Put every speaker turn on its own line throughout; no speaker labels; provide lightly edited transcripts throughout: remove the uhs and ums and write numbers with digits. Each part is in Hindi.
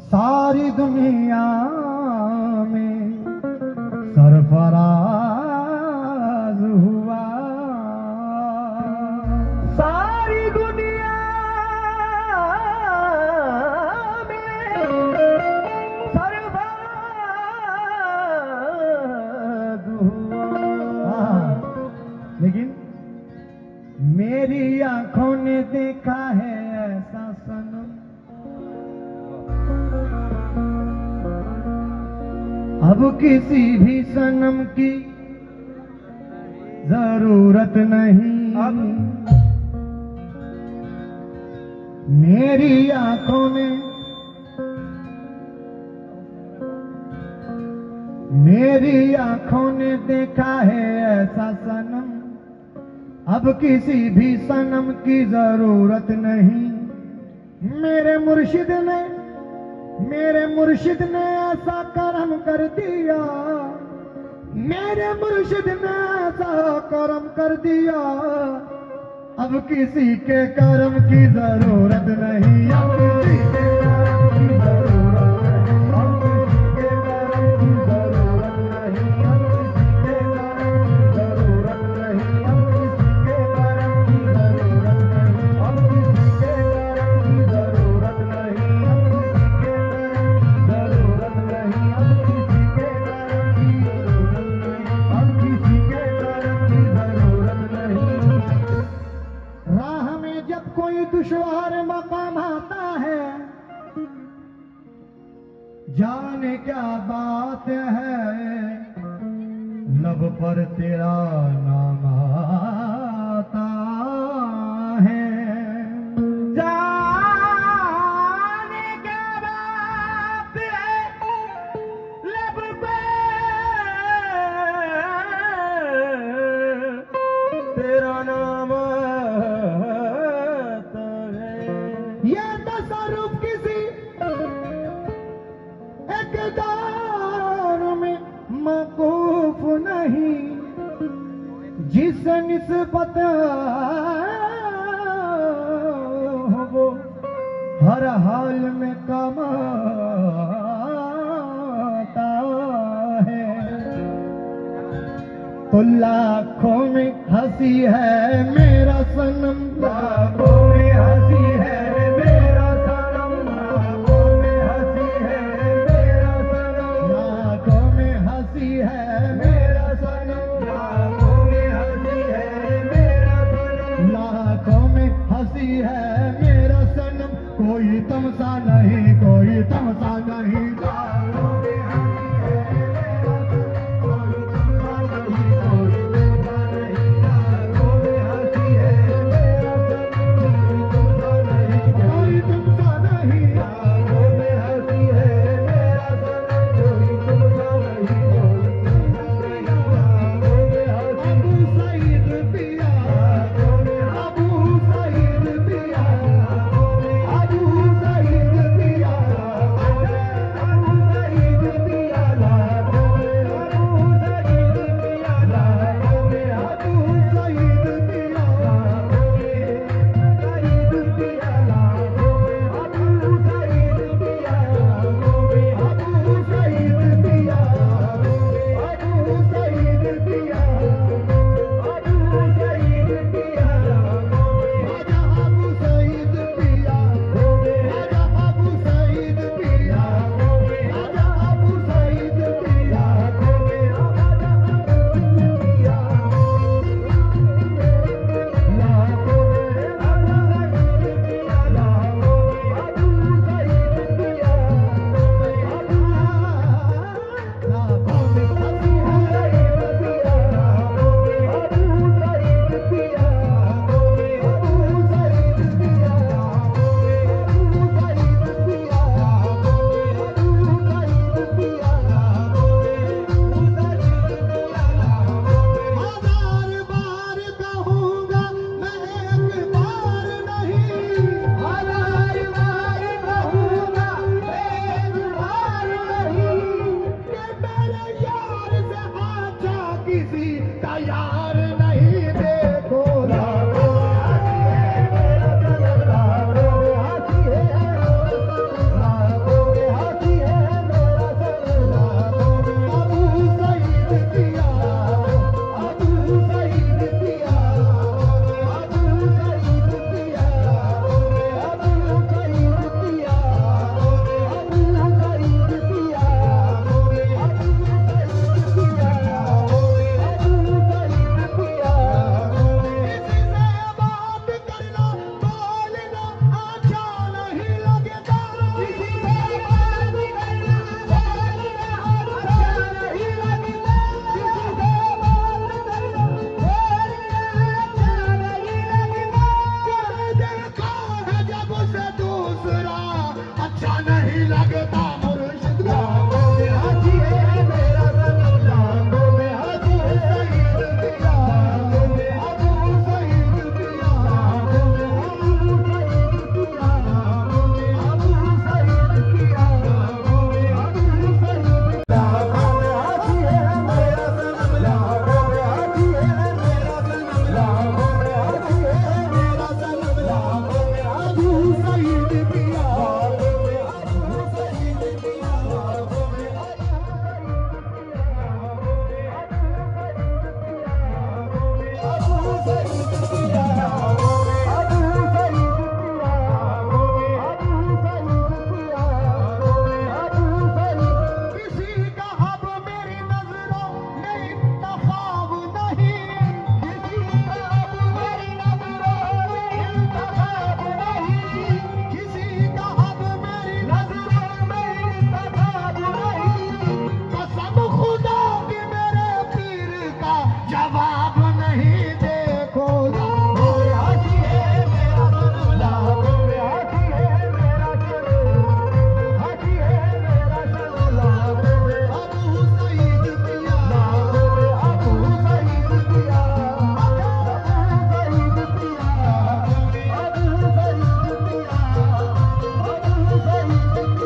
सारी दुनिया में सरफराज हुआ,
सारी दुनिया में सरफराज हुआ।
लेकिन मेरी आंखों ने देखा है ऐसा सनम, अब किसी भी सनम की जरूरत नहीं। मेरी आंखों ने देखा है ऐसा सनम, अब किसी भी सनम की जरूरत नहीं। मेरे मुर्शिद ने ऐसा करम कर दिया, मेरे मुर्शिद ने ऐसा करम कर दिया, अब किसी के करम की जरूरत नहीं। अब किसी के करम की जरूरत नहीं, अब किसी के करम की जरूरत नहीं, अब किसी के करम की जरूरत नहीं, अब किसी के करम की जरूरत नहीं, अब किसी के करम की जरूरत नहीं, अब किसी के करम की जरूरत नहीं, अब किसी के करम की जरूरत नहीं, अब किसी के करम की जरूरत नहीं। राह में जब कोई दुश्वार मकाम आता है, जाने क्या बात है, लब पर तेरा नाम आता है।
जाने क्या बात है, लब पे तेरा नाम आता है।
ये तसर्रुफ किसी इक़दार में मौकूफ नहीं, जिस निस्बत वो हर हाल में कमाता है। तो लाखों में हंसी है मेरा सनम, लाखों में हंसी है मेरा सनम, लाखों में हंसी है मेरा सनम, लाखों में हंसी है मेरा सनम, लाखों में हंसी है मेरा सनम, लाखों में हंसी है मेरा सनम। कोई तमसा नहीं, कोई तमसा नहीं, लाखों में हंसी है मेरा सनम, कोई तमसा नहीं, कोई तमसा नहीं, लाखों में हंसी है मेरा सनम, कोई तमसा नहीं, लाखों में हंसी है मेरा सनम, कोई तमसा नहीं, कोई तमसा नहीं, लाखों में हंसी। अबू सईद पिया, अबू सईद पिया, अबू सईद पिया, लगता मुर्शिद लाखों में हाजी है मेरा सनम लाखों में हाजी है सईद पिया लाखों में अबू सईद पिया लाखों में अबू सईद पिया लाखों में अबू सईद पिया लाखों में अबू सईद लाखों में हाजी है मेरा सनम लाखों में हाजी है मेरा सनम लाखों में हाजी है मेरा सनम लाखों में अबू सईद पिया लाखों में अबू सईद पिया लाखों में अबू सईद पिया अबू सईद पिया अबू सईद पिया अबू सईद किसी का अब मेरी नजरों में इंतखाब नहीं किसी का अब मेरी नजरों में इंतखाब नहीं किसी का अब मेरी नजरों में इंतखाब नहीं कसम खुदा की मेरे पीर का जवाब नहीं देखो लाखों में हाजी है मेरा सनम लाखों में हाजी है मेरा सनम हाजी है मेरा सनम लाखों में अबू सईद पिया लाखों में अबू सईद पिया अबू सईद पिया अबू सईद पिया अबू सईद पिया अबू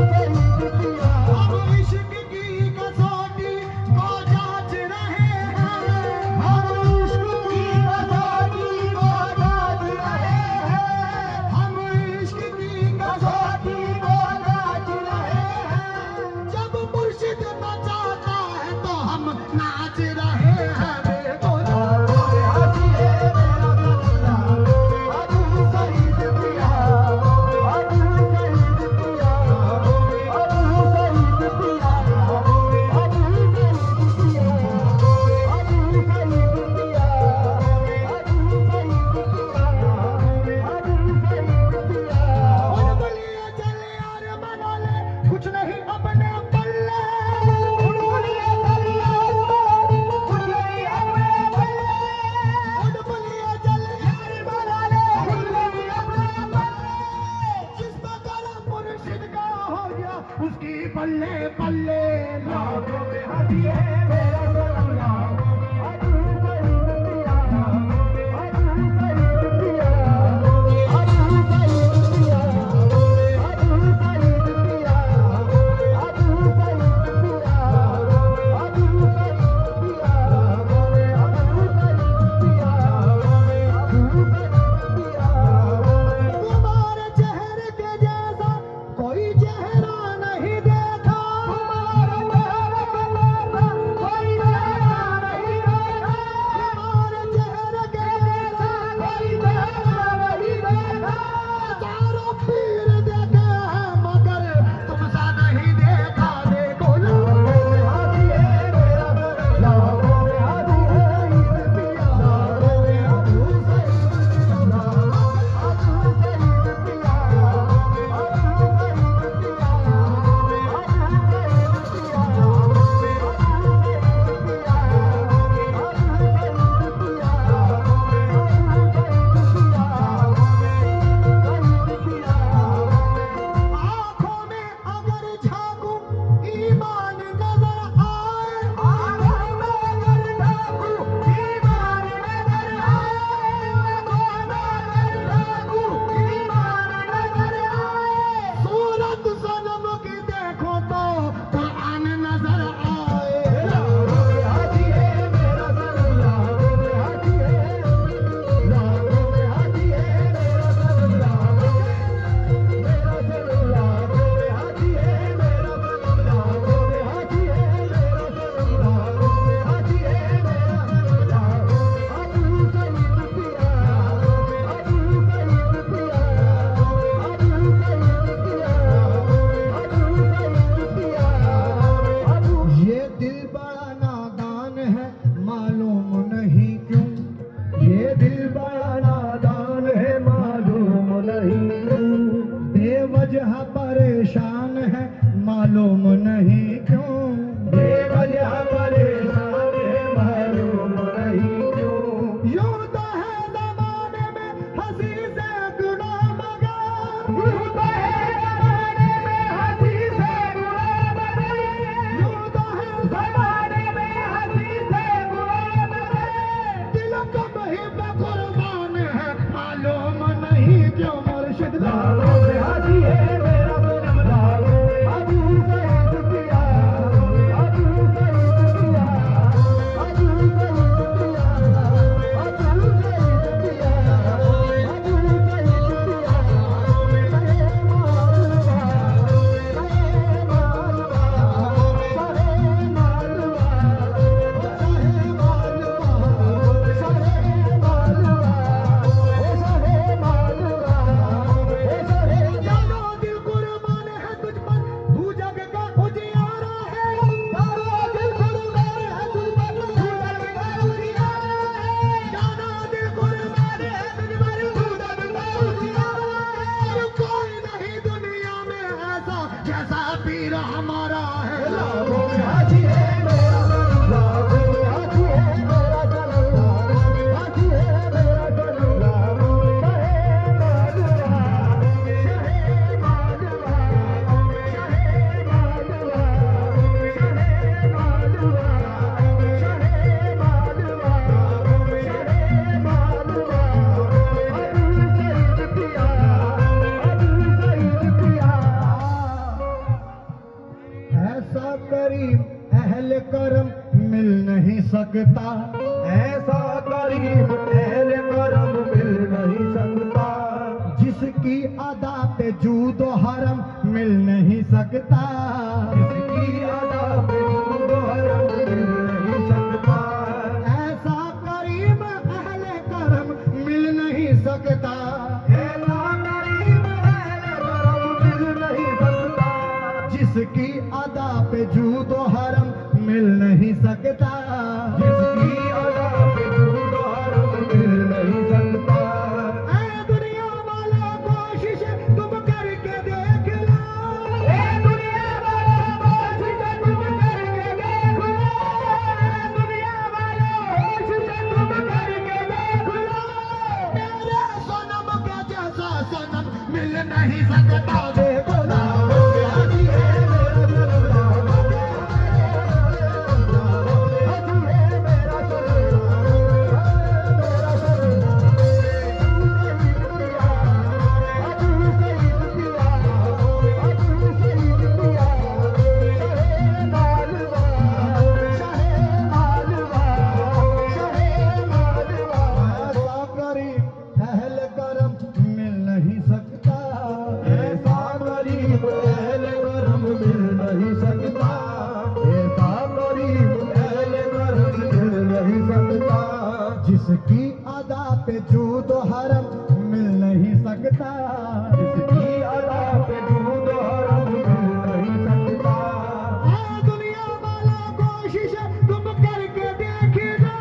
सईद पिया अब इश्क की कसौटी को जांच रहे हैं हम इश्क की कसौटी को जांच रहे हैं हम इश्क की कसौटी को जांच रहे हैं जब मुर्शिद नचाता है तो हम नाच रहे हैं देखो लाखों में हाजी है मेरा सनम लाखों में अबू सईद पिया अबू सईद पिया अबू सईद पिया अबू सईद पिया अबू सईद पिया अबू सईद पिया और बोलिए चले यार बना ले कुछ नहीं अपने पल्ले और बोलिए चले यार कुछ नहीं अपने पल्ले और बोलिए चले यार बना ले कुछ नहीं अपने पल्ले जिसका कलम मुर्शिद का हो गया उसकी पल्ले पल्ले लाखों में हाजी है मेरा सनम लाखों में अबू सईद पिया लाखों में अबू सईद पिया अबू सईद पिया अबू सईद पिया अबू सईद पिया अबू सईद पिया अबू सईद पिया अबू सईद पिया तुम्हारे चेहरे के जैसा कोई चेहरा नहीं देखा तुम्हारे चेहरे के जैसा कोई चेहरा नहीं देखा तुम्हारे चेहरे के जैसा कोई चेहरा नहीं देखा चारों पीर देखे हैं मगर तुमसा नहीं देखा देखो लाखों में हाजी है मेरा सनम लाखों में हाजी है सईद पिया लाखों में अबू सईद पिया अबू सईद पिया अबू सईद पिया आँखों में अगर झांकूं ईमान नजर आए आँखों में अगर झांकूं ईमान नजर आए आँखों में अगर झांकूं ईमान नजर आए सूरत सनम की देखो तो कुरान नजर आए लाखों में हाजी है मेरा सनम लाखों में हाजी है लाखों में हाजी है मेरा सनम लाखों में मेरा सनम लाखों में हाजी है मेरा सनम लाखों में हाजी है मेरा सनम लाखों में हाजी है मेरा सनम लाखों में अबू सईद पिया अबू सईद पिया अबू सईद पिया अबू सईद पिया ये दिल बड़ा नादान है मालूम नहीं क्यों ये दिल बड़ा नादान है मालूम नहीं क्यों बेवजह परेशान है मालूम नहीं क्यों बेवजह परेशान है मालूम नहीं क्यों यूं तो सकता,
ऐसा करीब है करम मिल नहीं सकता,
जिसकी अदा पे जूद व हरम मिल नहीं सकता,
जिसकी अदा पे जूद व हरम मिल नहीं सकता।
ऐ दुनिया वाला कोशिश तुम करके देख लो,
ए दुनिया वाला कोशिश तुम करके देख लो, ए दुनिया वाला कोशिश तुम करके देख लो,
मेरे सनम के जैसा सनम मिल नहीं सकता। देखो ना
हाजी है मेरा सनम, हाजी है मेरा
ऐसा करीब अहल करम मिल नहीं सकता,
ऐसा करीब अहले करम मिल नहीं सकता, ऐसा करीब अहले करम मिल नहीं सकता,
जिसकी अदा पे जूद व हरम मिल नहीं सकता,
जिसकी अदा पे जूद व हरम मिल नहीं सकता।
ऐ दुनिया वाला कोशिश तुम करके देख लो,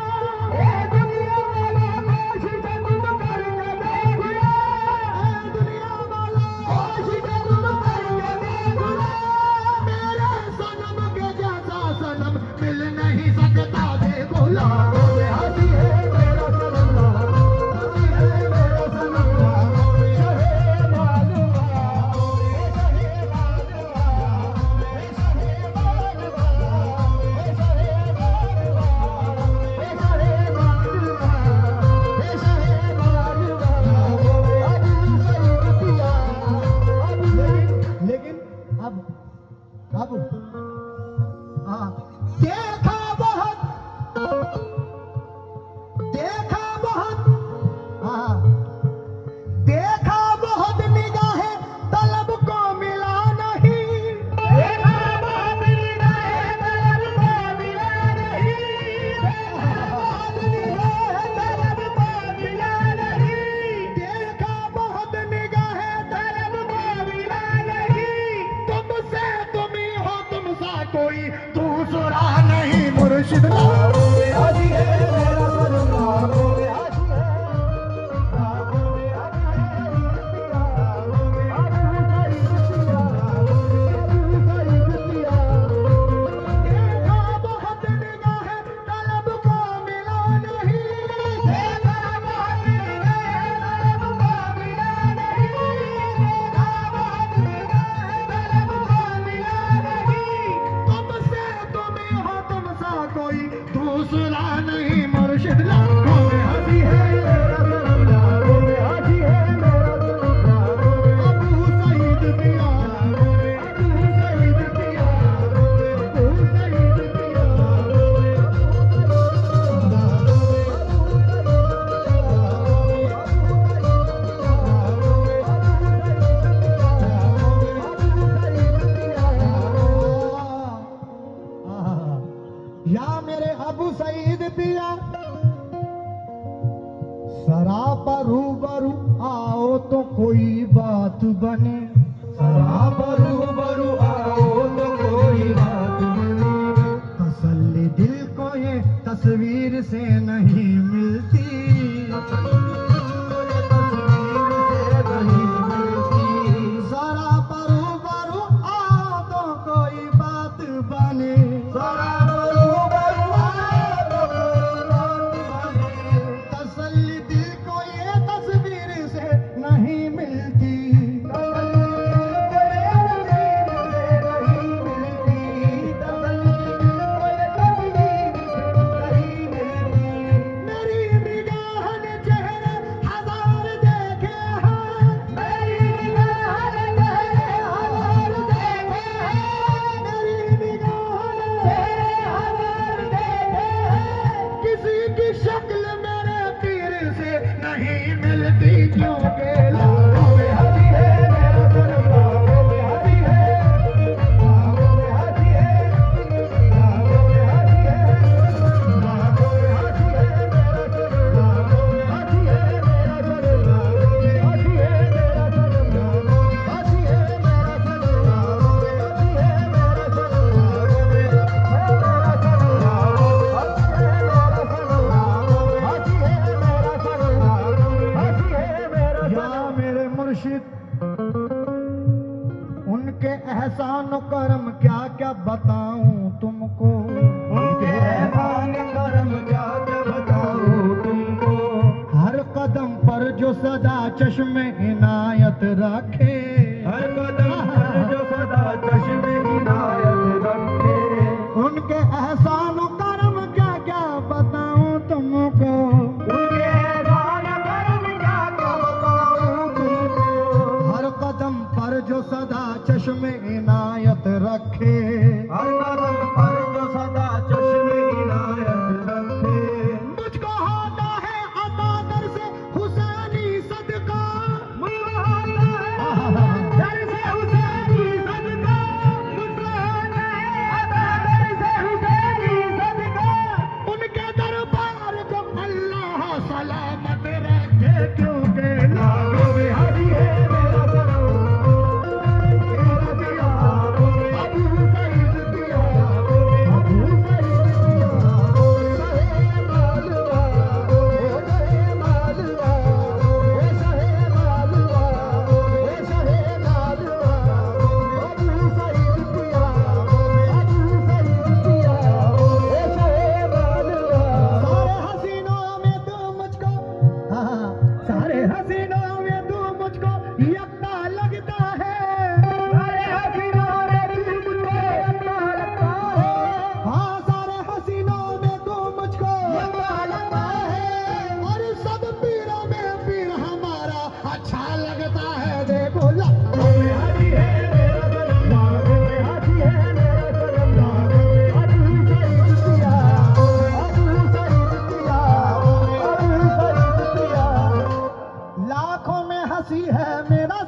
ए दुनिया वाला कोशिश तुम करके देख लो,
ऐ दुनिया वाला
कोशिश तुम करके देख लो,
मेरे सनम के जैसा सनम मिल नहीं सकता। देखो ला
हाजी है मेरा सनम, हाजी है मेरा सनम, शहे मालवा, शहे मालवा, शहे मालवा, शहे मालवा, शहे मालवा, शहे मालवा, अबू सईद पिया,
लेकिन अब हाँ देखा बहुत हाँ देखा बहुत निगाहें तलब को मिला नहीं,
देखा बहुत निगाहें तलब को मिला नहीं, देखा बहुत निगाहें तलब को मिला नहीं,
देखा बहुत निगाहें
तलब को मिला नहीं,
तुमसे तुम ही हो तुम सा कोई दूसरा नहीं मुर्शिद
हाजी है मेरा सनम, हाजी है,
देखा बहुत निगाहें तलब को मिला नहीं,
देखा बहुत निगाहें तलब को मिला नहीं, देखा बहुत निगाहें तलब को मिला नहीं,
तुमसे तुम ही हो तुम सा कोई दूसरा नहीं मुर्शिद ला
हाजी है मेरा सनम, हाजी है मेरा सनम,
अबू सईद पिया,
अबू सईद पिया, अबू सईद पिया,
या मेरे अबू सईद पिया, सरापा रूबरू आओ तो कोई बात बने,
आप रूबरू आओ तो कोई बात बनी,
तसल्ली दिल को ये तस्वीर से नहीं मिलती, सरापा रूबरू आओ तो कोई बात बने, तसल्ली दिल को ये तस्वीर से नहीं मिलती, मेरी निगाह ने चेहरे हजार देखे हैं,
मेरी निगाह ने चेहरे हजार देखे हैं,
मेरी निगाह ने
चेहरे हजार देखे हैं,
किसी की शक्ल मेरे पीर से नहीं मिलती, क्योंकि लाखों में
हाजी है मेरा सनम, हाजी है, हाजी है, हाजी है,
मुर्शिद उनके एहसान करम क्या क्या बताऊं तुमको,
उनके एहसान करम क्या क्या बताऊं तुमको।
हर कदम पर जो सदा चश्मे इनायत रखे,
हर कदम पर जो सदा चश्मे इनायत रखे।
उनके एहसान करम क्या क्या बताऊं तुमको,
उनके एहसान करम क्या क्या बताऊं तुमको।
हर कदम पर जो सदा चश्मे इनायत रखे,
हर कदम पर जो सदा चश्मे इनायत रखे।
मुझको होता है अता दर से हुसैनी सदका,
मुझको होता है दर से हुसैनी सदका। मुझको होता है अता दर से हुसैनी सदका।
उनके दरबार को अल्लाह सलामत रखे, क्योंकि
लागों में हंसी है मेरा सनम, मेरा पिया अबू सईद पिया, अबू सईद पिया। शहे मालवा, ओ शहे मालवा, ओ शहे मालवा, ओ शहे मालवा। अबू सईद पिया, अबू सईद पिया, ओ शहे मालवा।
सारे हसीनों में तू मुझको, हाँ, सारे हसीनों में तू मुझको यक्ता लगता है,
सारे हसीनों में तू मुझको यक्ता लगता है।
हाँ, सारे हसीनों में तू मुझको
यक्ता लगता है।
और सब पीरों में पीर हमारा अच्छा लगता है। देखो लागों में
हंसी है मेरा सनम, लागों में हंसी है मेरा सनम। लागों में अबू सईद पिया, अबू सईद पिया, अबू सईद पिया।
लाखों में हंसी है मेरा